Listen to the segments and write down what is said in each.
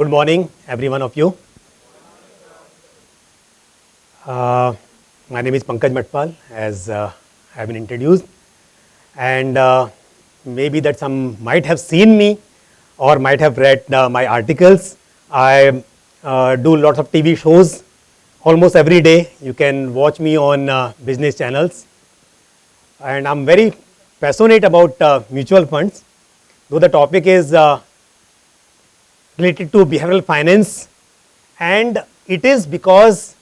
Good morning, every one of you. My name is Pankaj Mathpal, as I've been introduced, and maybe that some might have seen me or might have read my articles. I do lots of TV shows almost every day. You can watch me on business channels, and I'm very passionate about mutual funds, though the topic is related to behavioral finance, and it is because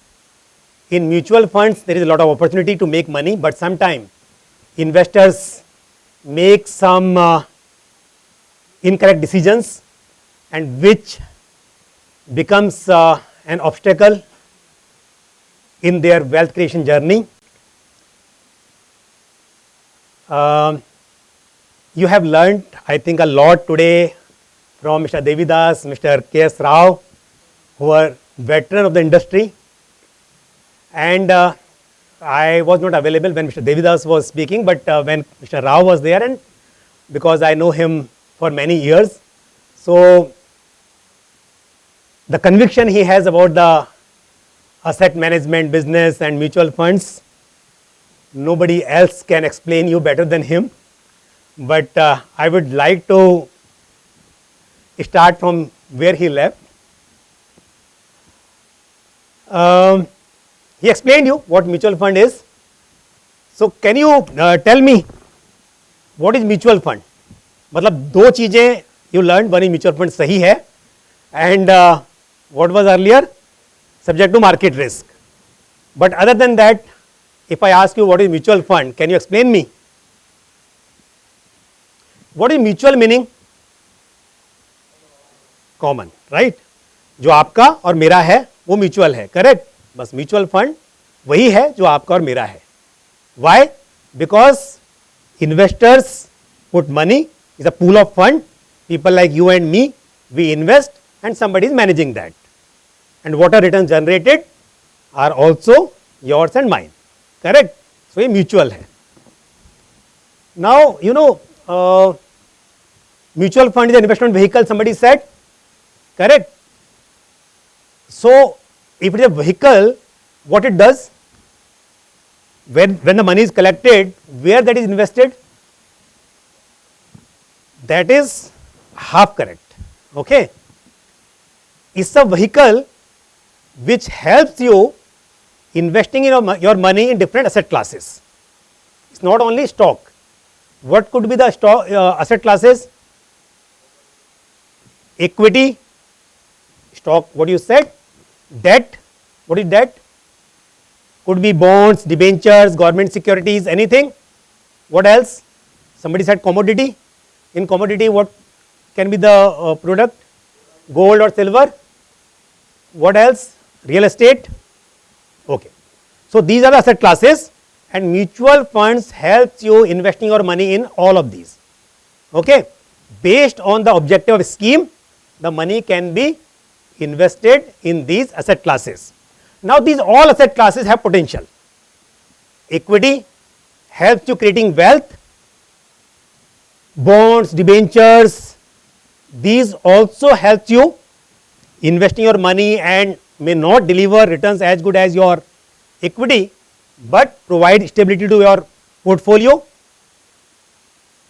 in mutual funds there is a lot of opportunity to make money, but sometimes investors make some incorrect decisions, and which becomes an obstacle in their wealth creation journey. You have learned, I think, a lot today from Mr. Devidas, Mr. K.S. Rao, who are veteran of the industry. And I was not available when Mr. Devidas was speaking, but when Mr. Rao was there, and because I know him for many years, so the conviction he has about the asset management business and mutual funds, nobody else can explain you better than him. But I would like to start from where he left. He explained you what mutual fund is. So can you tell me what is mutual fund? मतलब दो चीजें you learned, one is mutual fund सही है, and what was earlier subject to market risk. But other than that, if I ask you what is mutual fund, can you explain me? What is mutual meaning? Common, right? जो आपका और मेरा है वो mutual है, correct? बस mutual fund वही है जो आपका और मेरा है. Why? Because investors put money, is a pool of fund, people like you and me, we invest and somebody is managing that. And what are returns generated are also yours and mine, correct? So ये mutual है. Now, you know, mutual fund is an investment vehicle, somebody said, correct? So if it is a vehicle, what it does, when the money is collected, where that is invested, that is half correct, okay? It's a vehicle which helps you investing in your money in different asset classes. It's not only stock. What could be the stock asset classes? Equity, stock, what you said, debt, what is debt? Could be bonds, debentures, government securities, anything. What else? Somebody said commodity. In commodity, what can be the product? Gold or silver. What else? Real estate. Okay. So these are the asset classes, and mutual funds helps you investing your money in all of these. Okay. Based on the objective of scheme, the money can be invested in these asset classes. Now these all asset classes have potential. Equity helps you creating wealth. Bonds, debentures, these also help you investing your money and may not deliver returns as good as your equity, but provide stability to your portfolio,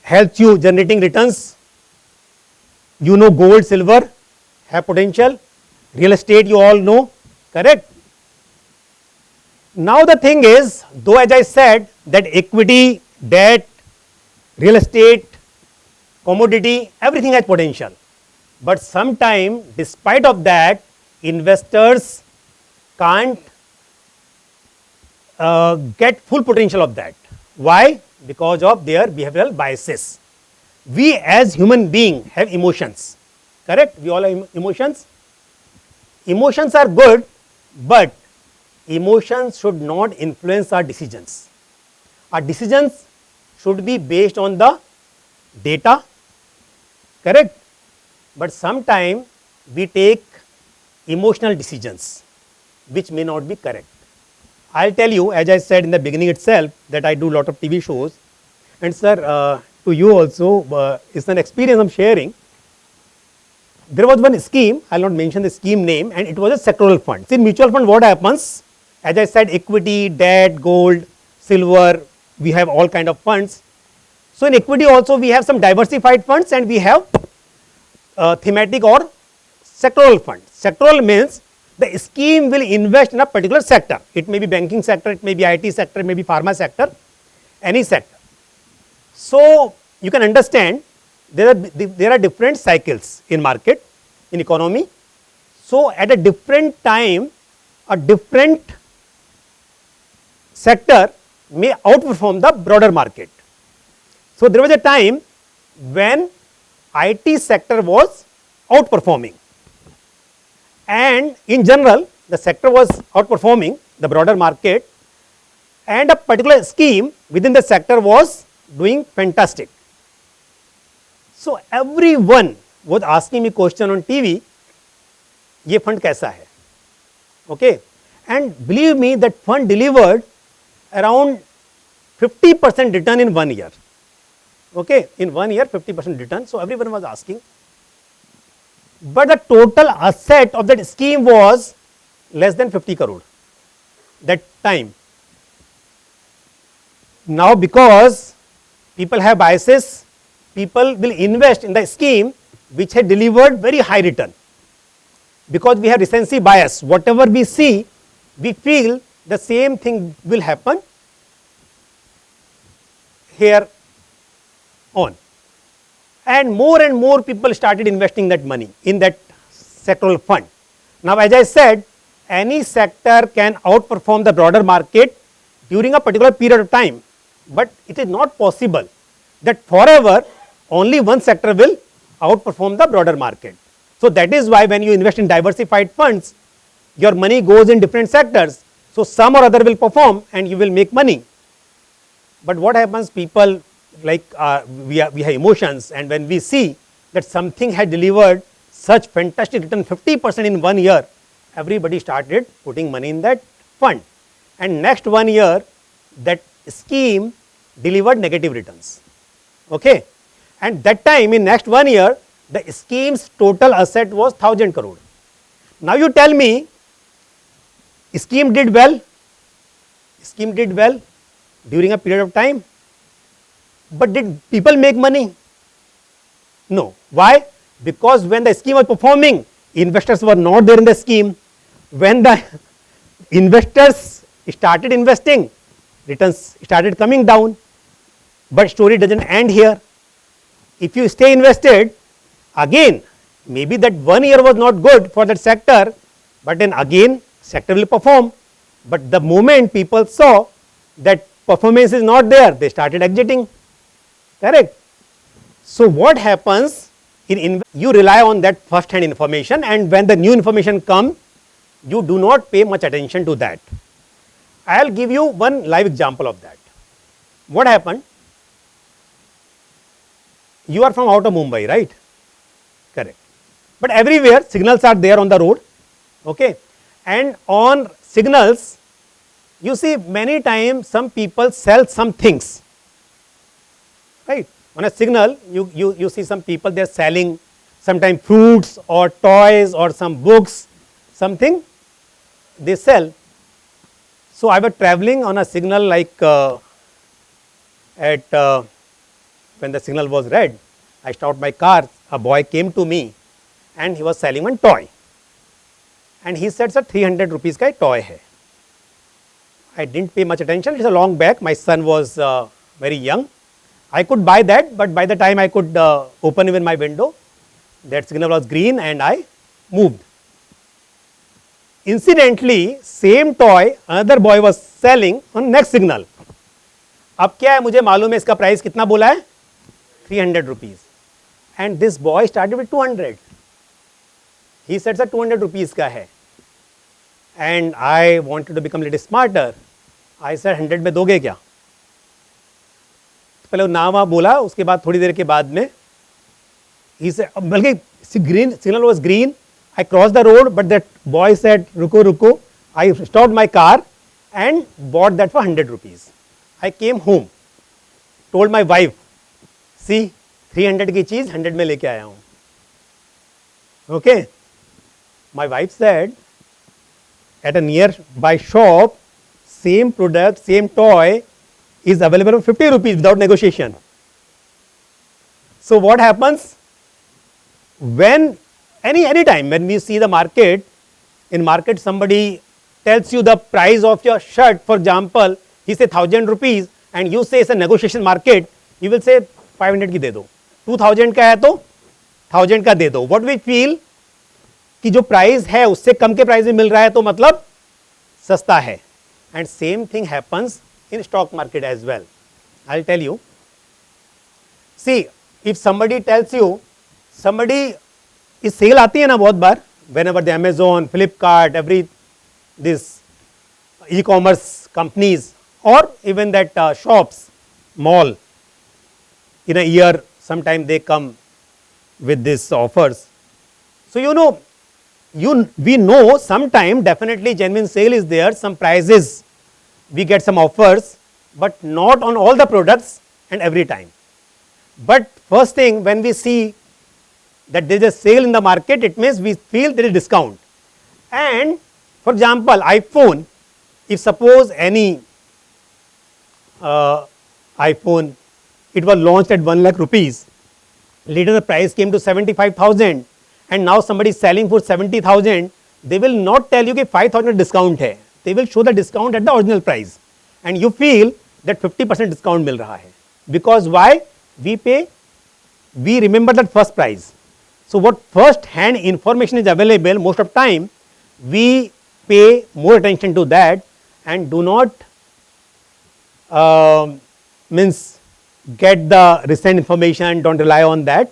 helps you generating returns. You know, gold, silver have potential. Real estate you all know, correct? Now the thing is, though as I said that equity, debt, real estate, commodity, everything has potential. But sometimes despite of that, investors can't get full potential of that. Why? Because of their behavioral biases. We as human beings have emotions, correct? We all have emotions. Emotions are good, but emotions should not influence our decisions. Our decisions should be based on the data, correct? But sometimes we take emotional decisions which may not be correct. I'll tell you, as I said in the beginning itself, that I do a lot of TV shows, and sir, to you also, it's an experience I'm sharing. there was one scheme, I will not mention the scheme name, and it was a sectoral fund. See, mutual fund, what happens? As I said, equity, debt, gold, silver, we have all kind of funds. So in equity also we have some diversified funds and we have thematic or sectoral fund. Sectoral means the scheme will invest in a particular sector. It may be banking sector, it may be IT sector, it may be pharma sector, any sector. So you can understand there are different cycles in market, in economy. So at a different time, a different sector may outperform the broader market. So there was a time when IT sector was outperforming, and in general the sector was outperforming the broader market, and a particular scheme within the sector was doing fantastic. So everyone was asking me question on TV, ये fund कैसा है? Okay, and believe me, that fund delivered around 50% return in 1 year. Okay, in 1 year 50% return. So everyone was asking, but the total asset of that scheme was less than 50 crore that time. Now because people have biases, people will invest in the scheme which had delivered very high return. Because we have recency bias, whatever we see, we feel the same thing will happen here on. And more people started investing that money in that sectoral fund. Now as I said, any sector can outperform the broader market during a particular period of time, but it is not possible that forever only one sector will outperform the broader market. So that is why when you invest in diversified funds, your money goes in different sectors. So some or other will perform and you will make money. But what happens, people like we have emotions, and when we see that something had delivered such fantastic return 50% in 1 year, everybody started putting money in that fund, and next 1 year that scheme delivered negative returns. Okay, and that time in next 1 year the scheme's total asset was 1000 crore. Now you tell me, scheme did well during a period of time, but did people make money? No. Why? Because when the scheme was performing, investors were not there in the scheme. When the investors started investing, returns started coming down. But story doesn't end here. If you stay invested, again maybe that 1 year was not good for that sector, but then again sector will perform. But the moment people saw that performance is not there, they started exiting. Correct? So what happens in you rely on that first hand information, and when the new information comes, you do not pay much attention to that. I will give you one live example of that. What happened? You are from out of Mumbai, right? Correct. But everywhere signals are there on the road. Okay, and on signals you see many times some people sell some things. Right? On a signal, you see some people, they are selling sometimes fruits or toys or some books, something they sell. So I was traveling on a signal like when the signal was red, I stopped my car, a boy came to me and he was selling one toy. And he said, sir, 300 rupees ka toy hai. I didn't pay much attention, it is a long back, my son was very young. I could buy that, but by the time I could open even my window, that signal was green and I moved. Incidentally, same toy another boy was selling on next signal. अब क्या है मुझे मालूम है इसका price कितना बोला है 300 rupees, and this boy started with 200. He said sir 200 rupees का है, and I wanted to become a little smarter. I said 100 में दोगे क्या? पहले वो ना वहाँ बोला, उसके बाद थोड़ी देर के बाद में he said, बल्कि green signal was green, I crossed the road, but that boy said रुको रुको. I stopped my car and bought that for 100 rupees. I came home, told my wife, see 300 की चीज 100 में लेके आया हूँ. Okay. My wife said at a nearby shop, same product, same toy is available for 50 rupees without negotiation. So what happens when any time when we see the market, in market somebody tells you the price of your shirt, for example, he say 1000 rupees and you say it's a negotiation market, you will say 500 की दे दो, 2000 का है तो 1000 का दे दो. What we feel कि जो price है उससे कम के प्राइस में मिल रहा है तो मतलब सस्ता है. And same thing happens in stock market as well. I'll tell you. See, if somebody tells you, somebody इस सेल आती है ना बहुत बार, whenever the Amazon, Flipkart, every this e-commerce companies or even that shops, mall, in a year sometime they come with these offers. So we know sometime definitely genuine sale is there, some prices we get some offers, but not on all the products and every time. But first thing, when we see that there is a sale in the market, it means we feel there is discount. And for example, iPhone, if suppose any iPhone, it was launched at 1 lakh rupees, later the price came to 75,000 and now somebody is selling for 70,000, they will not tell you कि 5,000 discount है, they will show the discount at the original price and you feel that 50% discount मिल रहा है. Because why? We remember that first price. So what first hand information is available, most of time we pay more attention to that and do not means get the recent information, don't rely on that.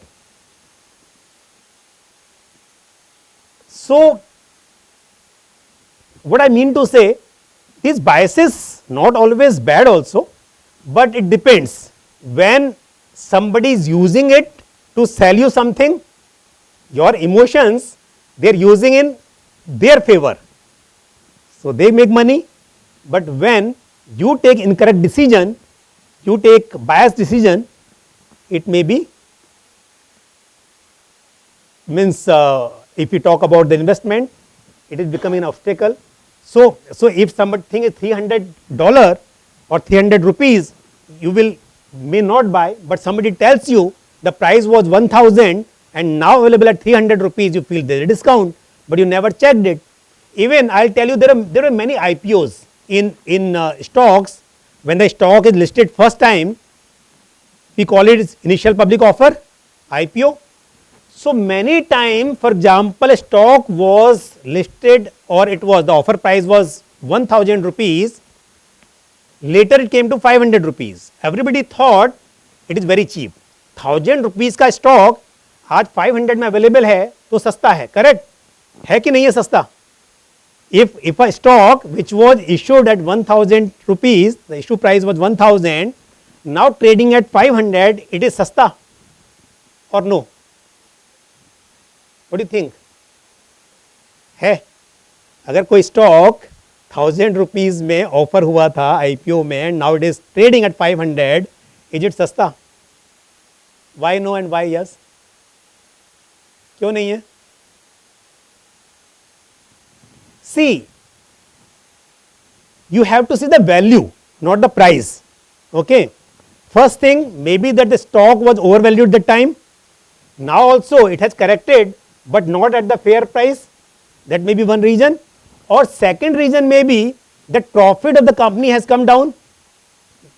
So what I mean to say, these biases not always bad also, but it depends. When somebody is using it to sell you something, your emotions they are using in their favor, so they make money. But when you take incorrect decision, you take biased decision, it may be means if you talk about the investment, it is becoming an obstacle. So if somebody think is $300 or 300 rupees, you may not buy, but somebody tells you the price was 1000 and now available at 300 rupees, you feel there is a discount, but you never checked it. Even I'll tell you, there are many IPOs in stocks. When the stock is listed first time, we call it initial public offer, IPO. So many times, for example, a stock was listed or it was the offer price was 1000 rupees, later it came to 500 rupees. Everybody thought it is very cheap. 1000 rupees का stock आज 500 में available है तो सस्ता है, correct है कि नहीं है सस्ता? If a stock which was issued at 1000 rupees, the issue price was 1000, now trading at 500, it is सस्ता or no? What do you think? है? अगर कोई स्टॉक 1000 rupees में ऑफर हुआ था IPO में, now it is trading at 500, is it सस्ता? Why no and why yes? क्यों नहीं है? See, you have to see the value, not the price. Okay. First thing, maybe that the stock was overvalued that time. Now also it has corrected, but not at the fair price. That may be one reason. Or second reason may be that profit of the company has come down.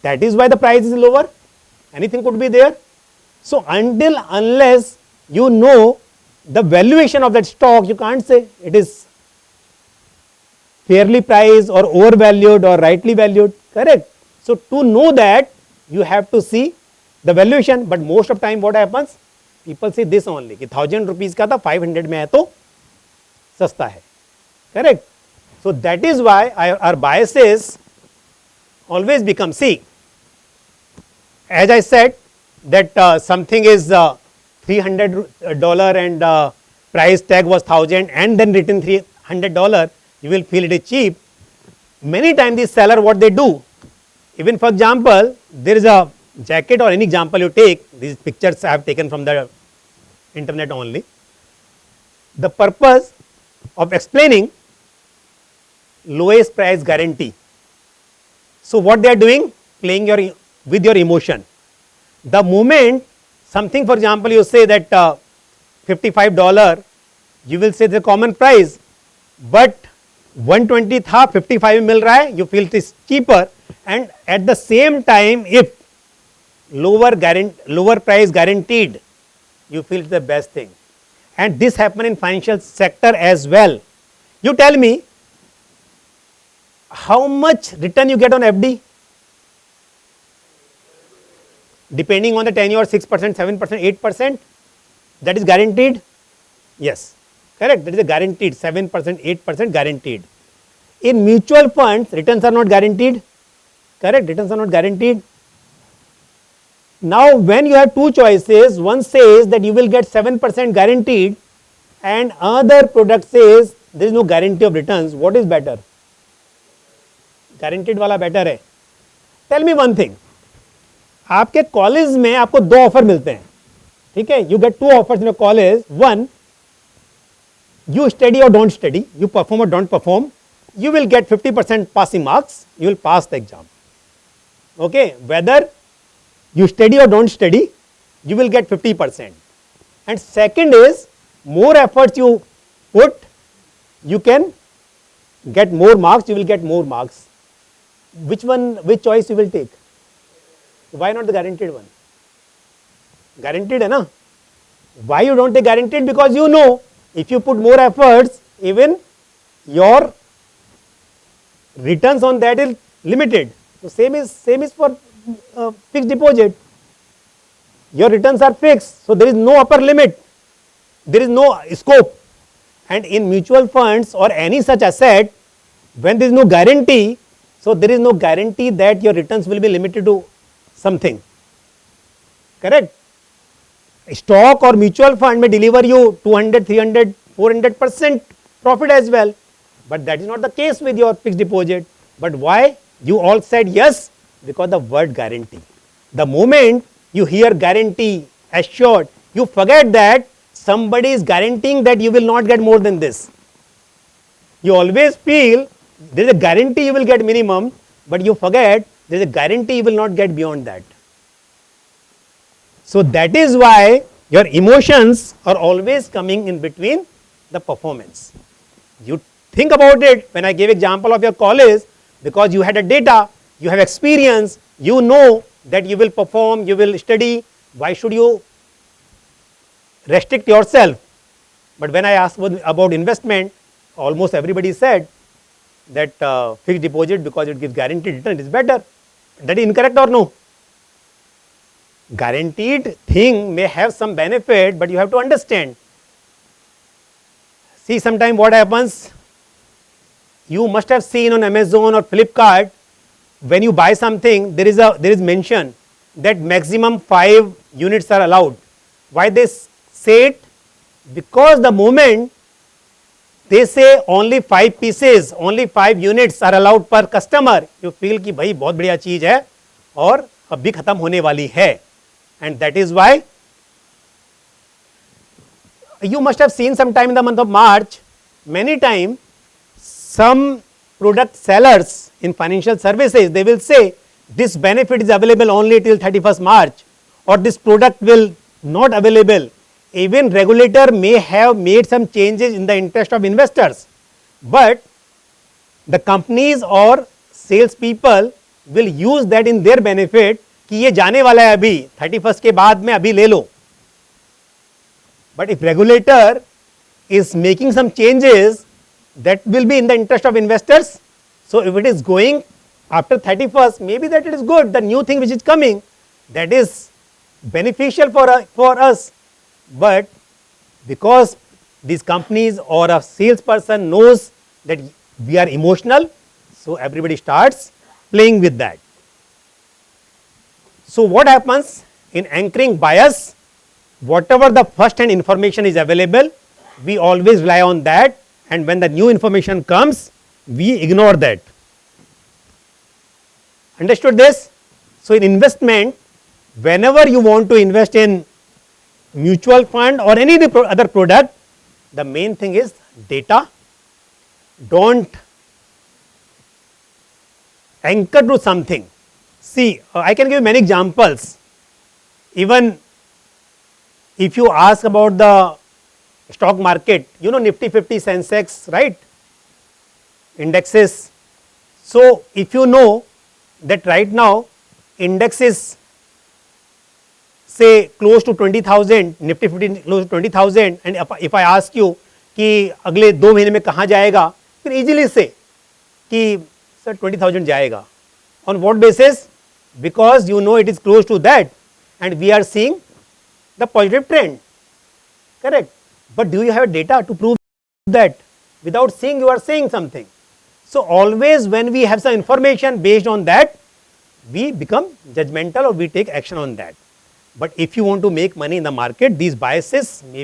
That is why the price is lower. Anything could be there. So until unless you know the valuation of that stock, you can't say it is fairly priced or overvalued or rightly valued, correct? So to know that, you have to see the valuation, but most of time what happens? People say this only, कि 1000 rupees का था 500 में है तो सस्ता है, correct? So that is why our biases always become, see, as I said that something is $300 and price tag was 1000 and then written $300, you will feel it is cheap. Many times the seller what they do, even for example, there is a jacket or any example you take, these pictures I have taken from the internet only. the purpose of explaining lowest price guarantee. So what they are doing? Playing with your emotion. The moment something, for example, you say that $55, you will say the common price, but 120 था 55 मिल रहा है, you feel it is cheaper, and at the same time if lower price guaranteed, you feel it's the best thing. And this happen in financial sector as well. You tell me how much return you get on FD? Depending on the tenure, 6%, 7%, 8%, that is guaranteed? Yes, correct, that is a guaranteed 7%, 8% guaranteed. In mutual funds, returns are not guaranteed, correct, returns are not guaranteed. Now when you have two choices, one says that you will get 7% guaranteed and other product says there is no guarantee of returns, what is better? Guaranteed वाला better है. Tell me one thing, आपके college में आपको दो offer मिलते हैं, ठीक है, you get to offers in your college. One, you study or don't study, you perform or don't perform, you will get 50% passing marks, you will pass the exam. Okay, whether you study or don't study, you will get 50%. And second is, more efforts you put, you can get more marks, you will get more marks. Which which choice you will take? Why not the guaranteed one? Guaranteed है ना? Why you don't take guaranteed? Because you know, if you put more efforts, even your returns on that is limited. So same is for fixed deposit. Your returns are fixed, so there is no upper limit, there is no scope. And in mutual funds or any such asset, when there is no guarantee, so there is no guarantee that your returns will be limited to something, correct. Stock or mutual fund may deliver you 200, 300, 400% profit as well, but that is not the case with your fixed deposit. But why? You all said yes, because the word guarantee. The moment you hear guarantee, assured, you forget that somebody is guaranteeing that you will not get more than this. You always feel there is a guarantee you will get minimum, but you forget there is a guarantee you will not get beyond that. So that is why your emotions are always coming in between the performance. You think about it, when I gave example of your college, because you had a data, you have experience, you know that you will perform, you will study, why should you restrict yourself? But when I asked about investment, almost everybody said that fixed deposit, because it gives guaranteed return, is better. That is incorrect or no? Guaranteed thing may have some benefit, but you have to understand. See, sometime what happens, you must have seen on Amazon or Flipkart, when you buy something, there is mention that maximum 5 units are allowed. Why they say it? Because the moment they say only 5 pieces, only 5 units are allowed per customer, you feel कि भाई बहुत बढ़िया चीज है और अभी खत्म होने वाली है. And that is why you must have seen sometime in the month of March, many times some product sellers in financial services, they will say this benefit is available only till 31st March, or this product will not available. Even regulator may have made some changes in the interest of investors, but the companies or sales people will use that in their benefit कि ये जाने वाला है अभी 31st के बाद में अभी ले लो. But if regulator is making some changes, that will be in the interest of investors. So if it is going after 31st, maybe that it is good, the new thing which is coming, that is beneficial for us. But because these companies or a salesperson knows that we are emotional, so everybody starts playing with that. So what happens in anchoring bias? Whatever the first hand information is available, we always rely on that, and when the new information comes, we ignore that. Understood this? So in investment, whenever you want to invest in mutual fund or any other product, The main thing is data. Don't anchor to something. See, I can give many examples. Even if you ask about the stock market, you know, Nifty 50, Sensex, right? Indexes. So, if you know that right now index is say close to 20,000, Nifty 50 close to 20,000, and if I ask you कि अगले 2 महीने में कहाँ जाएगा, फिर easily say कि sir 20,000 जाएगा. On what basis? Because you know it is close to that, and we are seeing the positive trend. Correct. But do you have data to prove that? Without seeing, you are saying something. So always when we have some information, based on that we become judgmental or we take action on that. But if you want to make money in the market, these biases may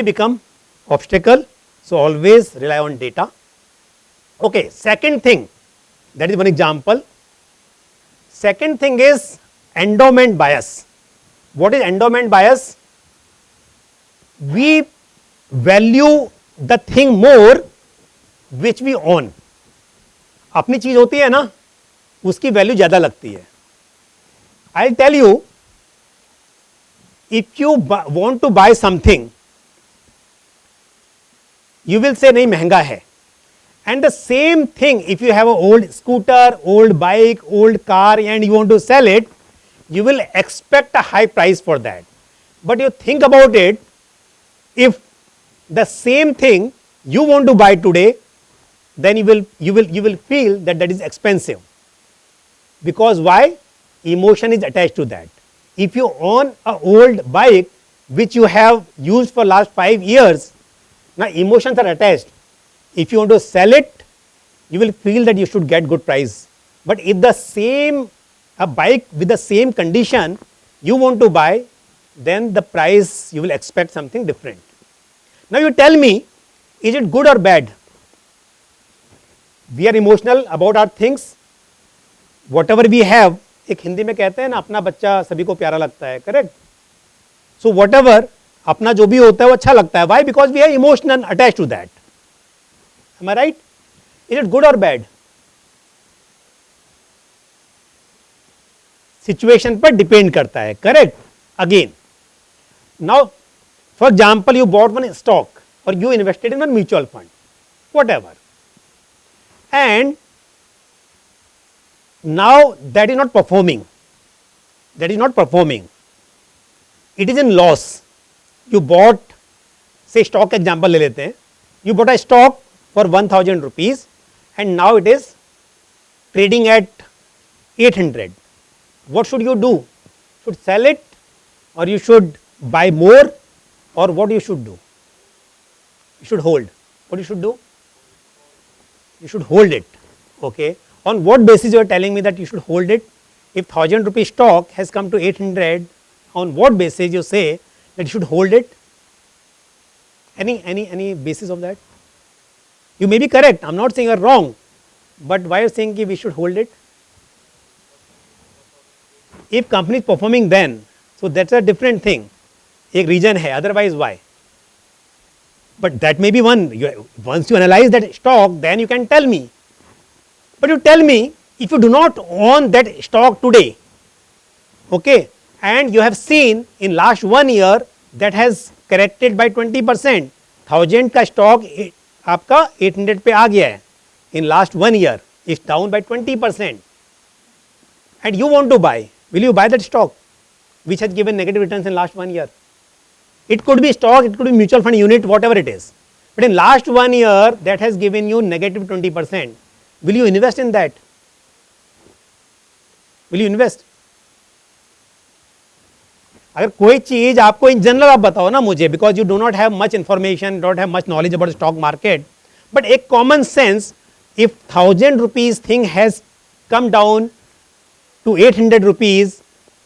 become obstacle. So always rely on data. Okay, second thing, that is one example. Second thing is endowment bias. What is endowment bias? We value the thing more which we own. अपनी चीज होती है ना, उसकी value ज्यादा लगती है. I'll tell you, if you want to buy something, you will say नहीं महंगा है. And the same thing, if you have an old scooter, old bike, old car, and you want to sell it, you will expect a high price for that. But you think about it, if the same thing you want to buy today, then you will feel that that is expensive. Because why? Emotion is attached to that. If you own an old bike which you have used for last 5 years, now emotions are attached. If you want to sell it, you will feel that you should get good price. But if the same a bike with the same condition you want to buy, then the price you will expect something different. Now you tell me, is it good or bad? We are emotional about our things. Whatever we have, एक हिंदी में कहते हैं ना, अपना बच्चा सभी को प्यारा लगता है, करेक्ट? सो whatever, अपना जो भी होता है वो अच्छा लगता है. Why? Because we are emotional attached to that. Am I right? Is it good or bad? Situation पर depend करता है, correct? Again, now for example, you bought one stock or you invested in one mutual fund, whatever, and now that is not performing. That is not performing. It is in loss. You bought, say stock example ले लेते हैं. You bought a stock for 1,000 rupees and now it is trading at 800. What should you do? Should sell it, or you should buy more, or what you should do? You should hold. What you should do? You should hold it. Okay. On what basis you are telling me that you should hold it? If 1,000 rupee stock has come to 800, on what basis you say that you should hold it? Any basis of that? You may be correct. I'm not saying you're wrong, but why are you saying we should hold it? If company is performing, then so that's a different thing. एक reason है. Otherwise, why? But that may be one. Once you analyze that stock, then you can tell me. But you tell me, if you do not own that stock today, okay, and you have seen in last 1 year that has corrected by 20%, 1,000 का stock आपका 800 पे आ गया है. In last 1 year, is down by 20%, and you want to buy. Will you buy that stock which has given negative returns in last 1 year? It could be stock, it could be mutual fund unit, whatever it is. But in last 1 year that has given you negative 20%. Will you invest in that? Will you invest? अगर कोई चीज आपको in general आप बताओ ना मुझे, because you do not have much information, don't have much knowledge about the stock market, but a common sense, if 1,000 rupees thing has come down to 800 rupees,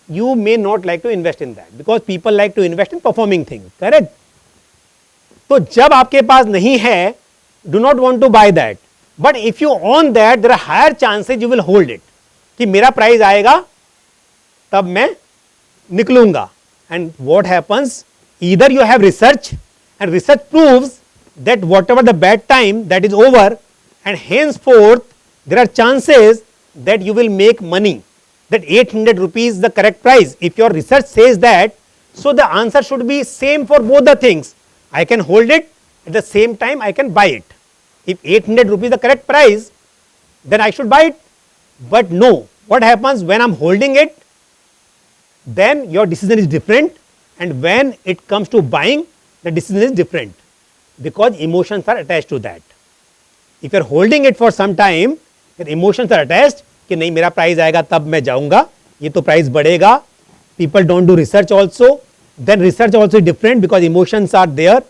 you may not like to invest in that, because people like to invest in performing things, correct? तो जब आपके पास नहीं है, do not want to buy that. But if you own that, there are higher chances you will hold it. कि मेरा price आएगा तब मैं निकलूंगा. And what happens? Either you have research, and research proves that whatever the bad time, that is over, and henceforth there are chances that you will make money, that 800 rupees is the correct price. If your research says that, so the answer should be same for both the things. I can hold it, at the same time I can buy it. If 800 rupees is the correct price, then I should buy it. But no, what happens when I am holding it? Then your decision is different, and when it comes to buying, the decision is different, because emotions are attached to that. If you are holding it for some time, then emotions are attached कि नहीं मेरा price आएगा तब मैं जाऊंगा, ये तो price बढ़ेगा. People don't do research also. Then research also is different because emotions are there.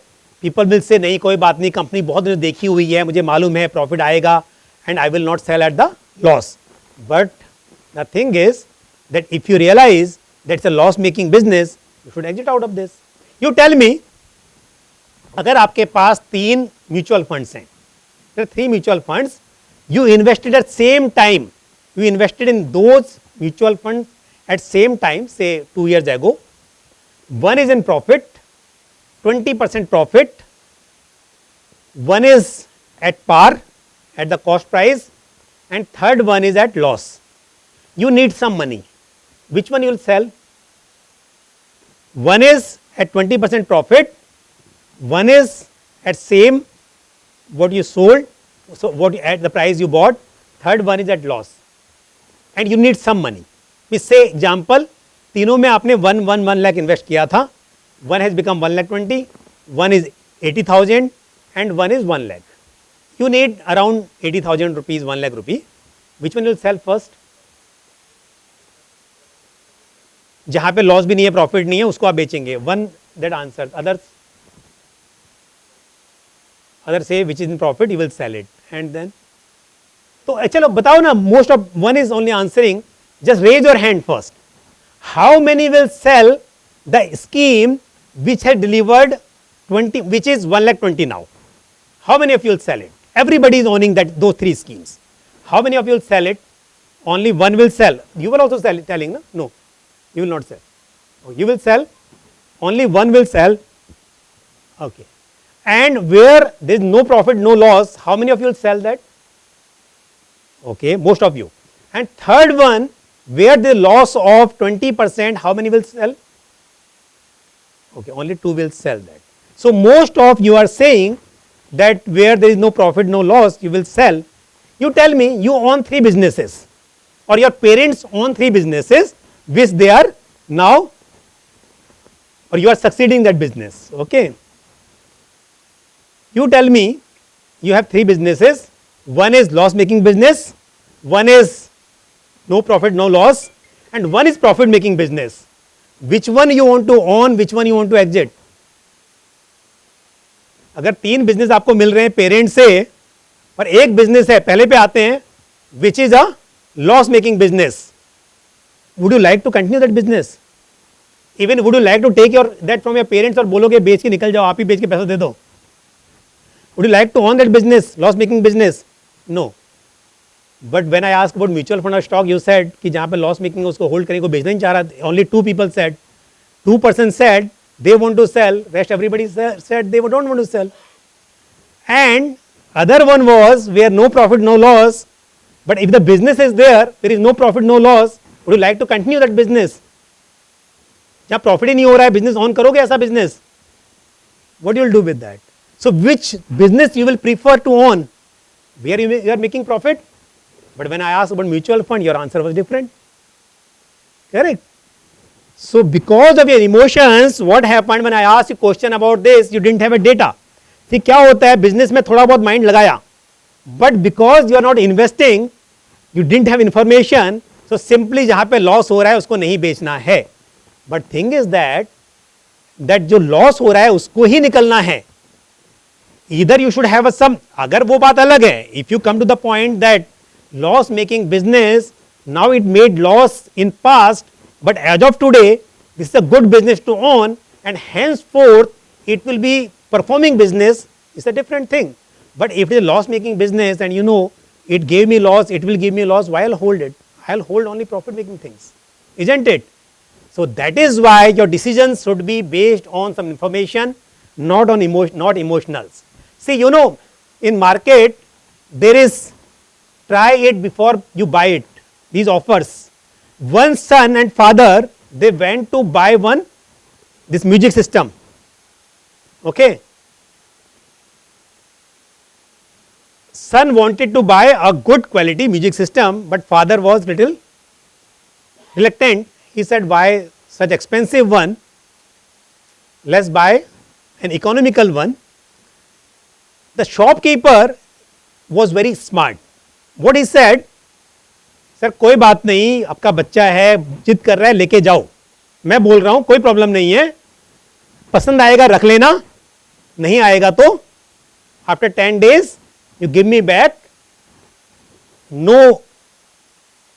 People will say नहीं कोई बात नहीं, कंपनी बहुत दिन देखी हुई है, मुझे मालूम है प्रॉफिट आएगा, and I will not sell at the loss. But the thing is that if you realize that it's a loss making business, you should exit out of this. You tell me, अगर आपके पास 3 mutual funds हैं, there are 3 mutual funds, you invested at same time, you invested in those mutual funds at same time, say 2 years ago. One is in profit, 20% profit, one is at par, at the cost price, and third one is at loss. You need some money. Which one you will sell? One is at 20% profit, one is at same what you sold, so what at the price you bought, third one is at loss, and you need some money. We say example, तीनों में आपने 1 lakh invest किया था, one has become 1,20,000, one is 80,000 and one is 1 lakh. You need around 80,000 rupees, 1 lakh rupee. Which one you will sell first? जहाँ पे loss भी नहीं है, प्रॉफिट नहीं है, उसको आप बेचेंगे. One that answers. Others say which is in profit, you will sell it. And then, तो चलो बताओ ना, most of one is only answering. Just raise your hand first. How many will sell the scheme which has delivered 20, which is 1,20,000 now? How many of you will sell it? Everybody is owning that those 3 schemes. How many of you will sell it? Only one will sell. You will also sell, telling no? No, you will not sell. Oh, you will sell. Only one will sell. Okay. And where there is no profit, no loss, how many of you will sell that? Okay, most of you. And third one, where the loss of 20%, how many will sell? Okay, only 2 will sell that. So most of you are saying that where there is no profit, no loss, you will sell. You tell me, you own 3 businesses, or your parents own 3 businesses, which they are now, or you are succeeding that business. Okay. You tell me, you have 3 businesses, one is loss making business, one is no profit, no loss, and one is profit making business. Which one you want to own, which one you want to exit? अगर 3 business आपको मिल रहे हैं parent से, और एक business है, पहले पे आते हैं, which is a loss making business. Would you like to continue that business? Even would you like to take that from your parents और बोलोगे बेच के निकल जाओ, आप ही बेच के पैसा दे दो? Would you like to own that business, loss making business? No. But when I asked about mutual fund or stock, you said कि जहाँ पे loss making है उसको hold करने को बेचना नहीं चाह रहा. Only 2 people said. 2% said they want to sell. Rest everybody said they don't want to sell. And other one was where no profit, no loss. But if the business is there, there is no profit, no loss. Would you like to continue that business? जहाँ profit ही नहीं हो रहा है, business on करोगे ऐसा business? What you will do with that? So which business you will prefer to own? Where you are making profit? But when I asked about mutual fund, your answer was different. Correct? So because of your emotions, what happened when I asked you question about this, you didn't have a data. See क्या होता है business में थोड़ा बहुत mind लगाया, but because you are not investing, you didn't have information, so simply जहाँ पे loss हो रहा है उसको नहीं बेचना है. But thing is that जो loss हो रहा है उसको ही निकलना है. Either you should have a some, अगर वो बात अलग है, if you come to the point that loss making business, now it made loss in past, but as of today, this is a good business to own, and henceforth it will be performing business, is a different thing. But if it is a loss making business and you know it gave me loss, it will give me loss, why I'll hold it? I'll hold only profit making things, isn't it? So that is why your decisions should be based on some information, not on not emotionals. See, you know, in market there is try it before you buy it. These offers. One son and father, they went to buy this music system. Okay. Son wanted to buy a good quality music system, but father was little reluctant. He said, why such expensive one? Let's buy an economical one. The shopkeeper was very smart. What he said, sir कोई बात नहीं, आपका बच्चा है, जिद कर रहा है, लेके जाओ, मैं बोल रहा हूं कोई प्रॉब्लम नहीं है, पसंद आएगा रख लेना, नहीं आएगा तो after 10 days you give me back, no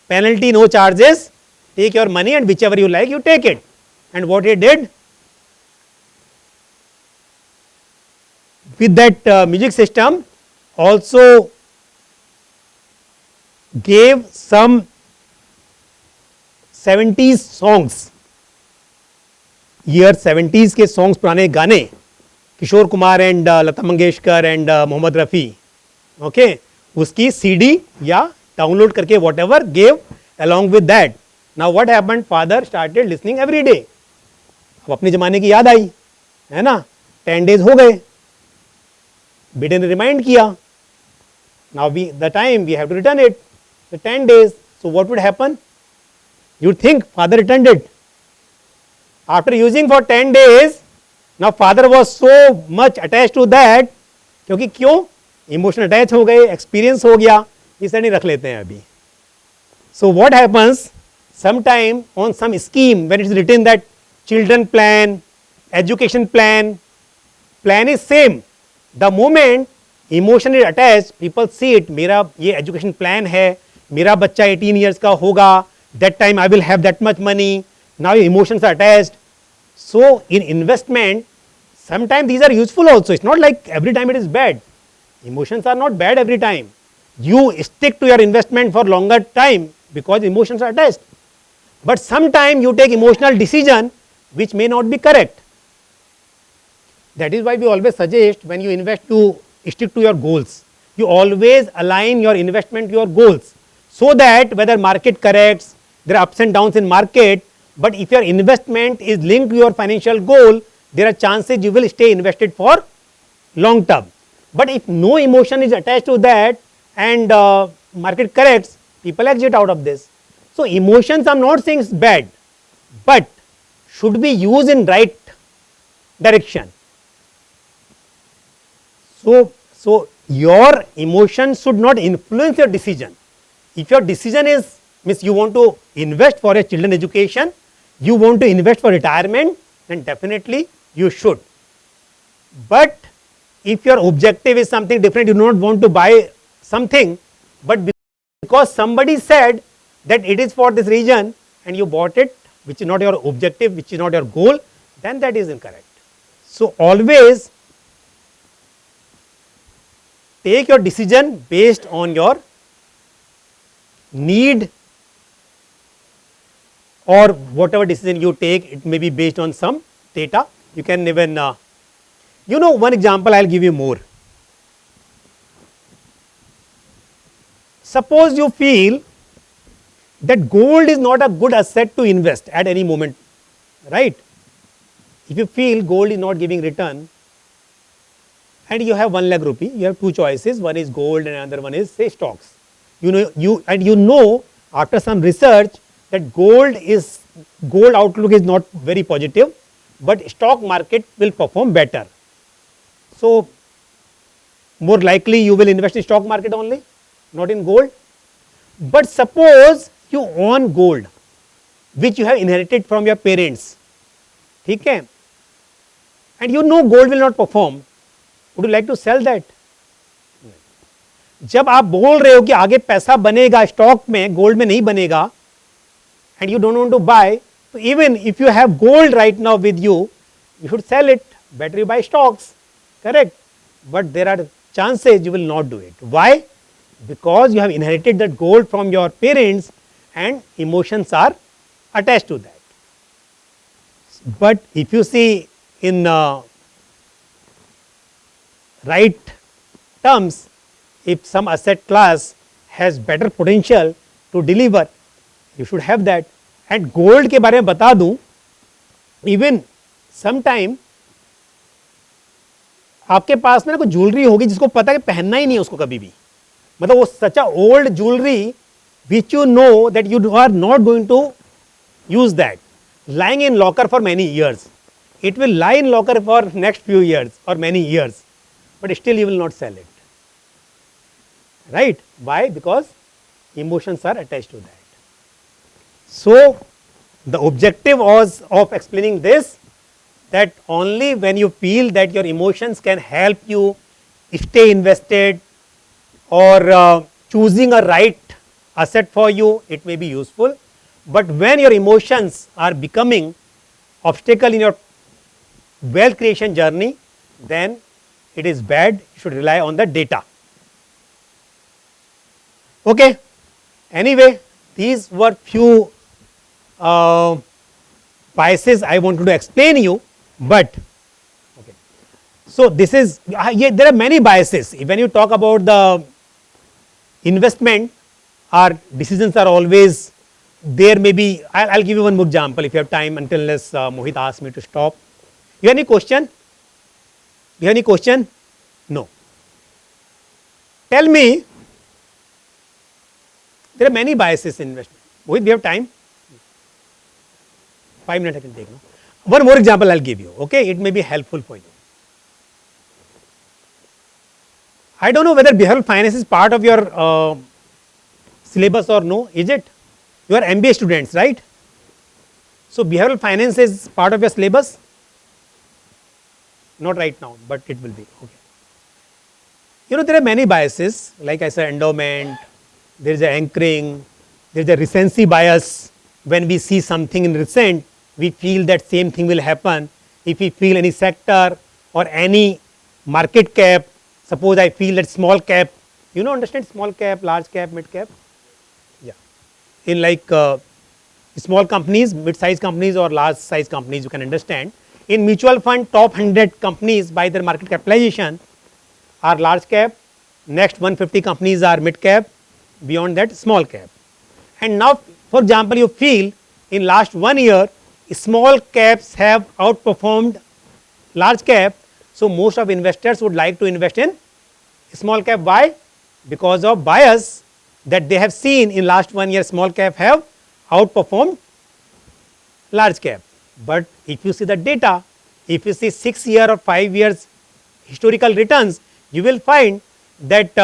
penalty, no charges, take your money and whichever you like you take it. And what he did with that music system, also gave some 70s songs, year 70s के songs, पुराने गाने, Kishore Kumar and Lata Mangeshkar and Mohammed Rafi, okay, उसकी CD या download करके whatever gave along with that. Now what happened? Father started listening every day. अब अपने जमाने की याद आई, है ना, 10 days हो गए, बेटे ने रिमाइंड किया, now the time we have to return it, the 10 days. So what would happen? You think father returned it. After using for 10 days, now father was so much attached to that, क्योंकि क्यों, emotional attach हो गए, experience हो गया, इसे नहीं रख लेते हैं अभी. So what happens? Sometime on some scheme when it is written that children plan, education plan, plan is same. The moment emotion is attached, people see it, मेरा ये education plan है, मेरा बच्चा 18 years का होगा, that time I will have that much money. Now your emotions are attached. So in investment, sometimes these are useful also. It's not like every time it is bad. Emotions are not bad every time. You stick to your investment for longer time because emotions are attached. But sometimes you take emotional decision which may not be correct. That is why we always suggest when you invest to stick to your goals. You always align your investment to your goals, so that whether market corrects, there are ups and downs in market, but if your investment is linked to your financial goal, there are chances you will stay invested for long term. But if no emotion is attached to that and market corrects, people exit out of this. So emotions, I am not saying is bad, but should be used in right direction. So your emotions should not influence your decision. If your decision is, means you want to invest for your children education, you want to invest for retirement, then definitely you should. But if your objective is something different, you do not want to buy something, but because somebody said that it is for this reason and you bought it, which is not your objective, which is not your goal, then that is incorrect. So always take your decision based on your need, or whatever decision you take, it may be based on some data. You can even, you know, one example I will give you more. Suppose you feel that gold is not a good asset to invest at any moment, right? If you feel gold is not giving return and you have 1 lakh rupee, you have two choices, one is gold and another one is say stocks. You know after some research that gold outlook is not very positive, but stock market will perform better. So more likely you will invest in stock market only, not in gold. But suppose you own gold which you have inherited from your parents, ठीक है, and you know gold will not perform, would you like to sell that? जब आप बोल रहे हो कि आगे पैसा बनेगा स्टॉक में, गोल्ड में नहीं बनेगा, and you don't want to buy, so even if you have gold right now with you, you should sell it, better you buy stocks, correct? But there are chances you will not do it. Why? Because you have inherited that gold from your parents and emotions are attached to that. But if you see in right terms, if some asset class has better potential to deliver, you should have that. And gold के बारे में बता दूं, even sometime आपके पास में ना कोई jewellery होगी जिसको पता है कि पहनना ही नहीं है उसको कभी भी, मतलब वो such a old jewellery which you know that you are not going to use that, lying in locker for many years. It will lie in locker for next few years or many years, but still you will not sell it. Right? Why? Because emotions are attached to that. So, the objective was of explaining this, that only when you feel that your emotions can help you stay invested or choosing a right asset for you, it may be useful. But when your emotions are becoming obstacle in your wealth creation journey, then it is bad. You should rely on the data. Okay. Anyway, these were few biases I wanted to explain you, but okay. So this is yeah, there are many biases. When you talk about the investment, our decisions are always there. Maybe I'll give you one more example if you have time, until unless Mohit asks me to stop. You have any question? You have any question? No. Tell me, there are many biases in investment. Mohit, we have time? 5 minutes I can take. No? One more example I'll give you. Okay, it may be helpful for you. I don't know whether behavioral finance is part of your syllabus or no. Is it? You are MBA students, right? So behavioral finance is part of your syllabus? Not right now, but it will be. Okay. You know, there are many biases, like I said, endowment, there is a anchoring, there is a recency bias. When we see something in recent, we feel that same thing will happen. If we feel any sector or any market cap, suppose I feel that small cap, you know, understand small cap, large cap, mid cap? Yeah. In like small companies, mid-size companies or large size companies, you can understand. In mutual fund, top 100 companies by their market capitalization are large cap, next 150 companies are mid cap, beyond that small cap. And now, for example, you feel in last 1 year, small caps have outperformed large cap. So most of investors would like to invest in small cap. Why? Because of bias that they have seen in last 1 year, small cap have outperformed large cap. But if you see the data, if you see 6 year or 5 years historical returns, you will find that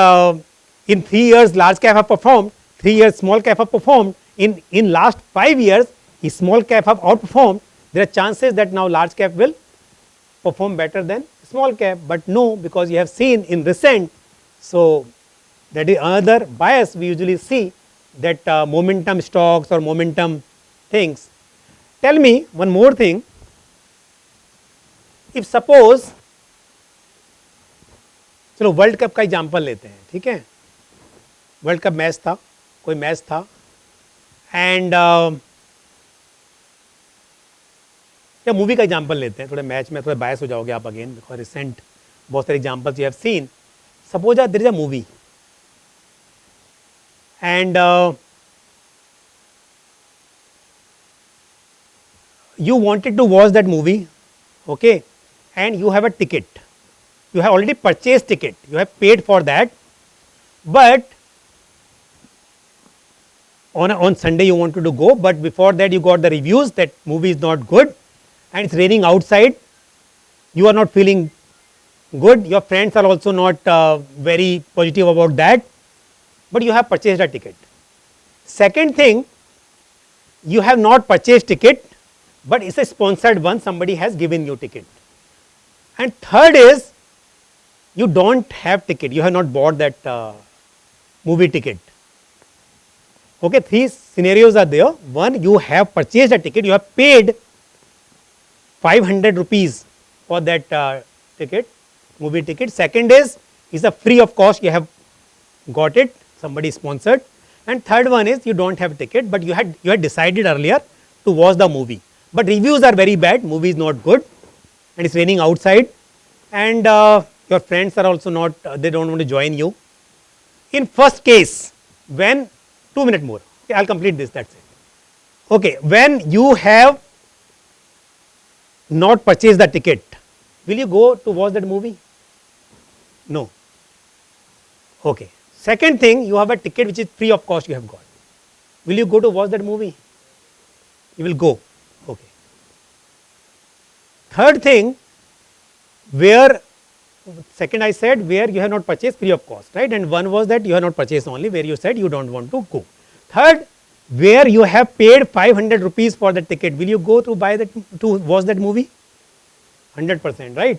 in 3 years large cap have performed, 3 years small cap have performed. In last 5 years, small cap have outperformed. There are chances that now large cap will perform better than small cap, but no, because you have seen in recent. So that is another bias we usually see, that momentum stocks or momentum things. Tell me one more thing. If suppose, चलो world cup का example लेते हैं, ठीक है? World cup match था, कोई match था, and या मूवी का एग्जाम्पल लेते हैं. थोड़े मैच में थोड़ा बायस हो जाओगे आप अगेन, बिकॉज रिसेंट बहुत सारे examples you have seen. Suppose there is a movie and you wanted to watch that movie, okay, and you have a ticket, you have already purchased ticket, you have paid for that, but on Sunday you wanted to go, but before that you got the reviews that movie is not good and it's raining outside, you are not feeling good, your friends are also not very positive about that, but you have purchased a ticket. Second thing, you have not purchased ticket, but it's a sponsored one, somebody has given you ticket. And third is, you don't have ticket, you have not bought that movie ticket. Okay, 3 scenarios are there. One, you have purchased a ticket, you have paid 500 rupees for that ticket, movie ticket. Second is, it's a free of cost, you have got it, somebody sponsored. And third one is, you don't have ticket, but you had decided earlier to watch the movie. but reviews are very bad, movie is not good, and it's raining outside, and your friends are also not, they don't want to join you. In first case, when 2 minutes more, okay, I'll complete this, that's it. Okay, when you have not purchased the ticket, will you go to watch that movie? No. Okay. Second thing, you have a ticket which is free of cost you have got. Will you go to watch that movie? You will go. Okay. Third thing, where second I said where you have not purchased free of cost, right? And one was that you have not purchased only where you said you don't want to go. Third, where you have paid 500 rupees for the ticket, will you go to buy that, to watch that movie? 100%, right?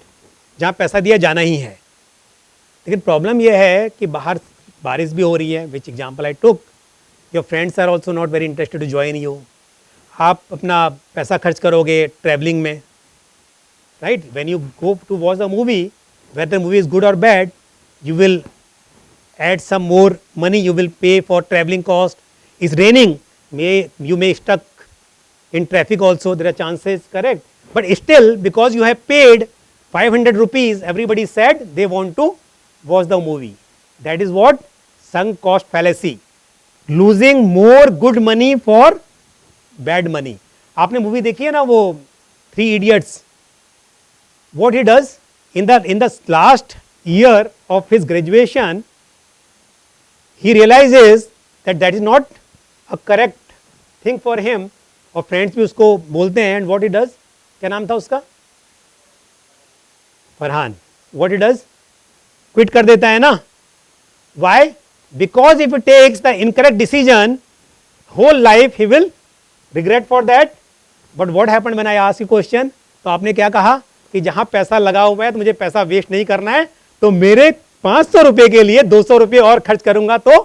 जहाँ पैसा दिया जाना ही है. लेकिन problem यह है कि बाहर बारिश भी हो रही है, which example I took, your friends are also not very interested to join you. आप अपना पैसा खर्च करोगे ट्रैवलिंग में, right? When you go to watch the movie, whether the movie is good or bad, you will add some more money, you will pay for traveling cost. It's raining, you may stuck in traffic also, there are chances, correct? But still, because you have paid 500 rupees, everybody said they want to watch the movie. That is what sunk cost fallacy. Losing more good money for bad money. आपने movie देखी है ना वो 3 Idiots? What he does? In the last year of his graduation, he realizes that that is not a correct thing for him. और friends भी उसको बोलते हैं, and what he does, क्या नाम था उसका? Farhan. What he does? Quit कर देता है ना? Why? Because if he takes the incorrect decision, whole life he will regret for that. But what happened when I asked you question? तो आपने क्या कहा कि जहां पैसा लगा हुआ है तो मुझे पैसा वेस्ट नहीं करना है, तो मेरे 500 रुपए के लिए 200 रुपए और खर्च करूंगा तो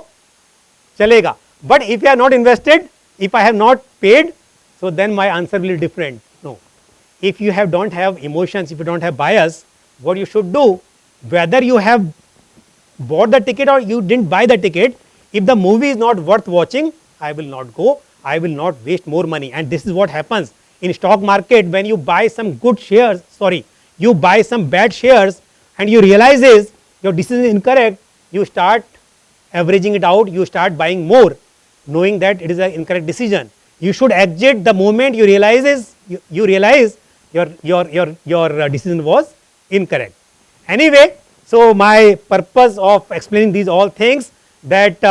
चलेगा. But if you are not invested, if I have not paid, so then my answer will be different. No. If you don't have emotions, if you don't have bias, what you should do, whether you have bought the ticket or you didn't buy the ticket, if the movie is not worth watching, I will not go, I will not waste more money. And this is what happens in stock market. When you buy some good shares, you buy some bad shares and you realize your decision is incorrect, you start averaging it out, you start buying more, knowing that it is an incorrect decision. You should exit the moment you realize your decision was incorrect. Anyway, so my purpose of explaining these all things, that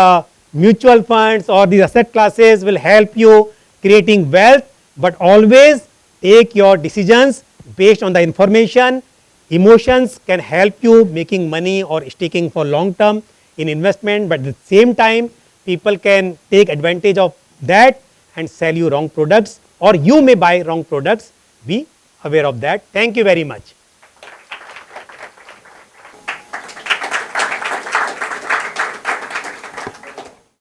mutual funds or these asset classes will help you creating wealth, but always take your decisions based on the information. Emotions can help you making money or sticking for long term in investment, but at the same time people can take advantage of that and sell you wrong products, or you may buy wrong products. Be aware of that. Thank you very much.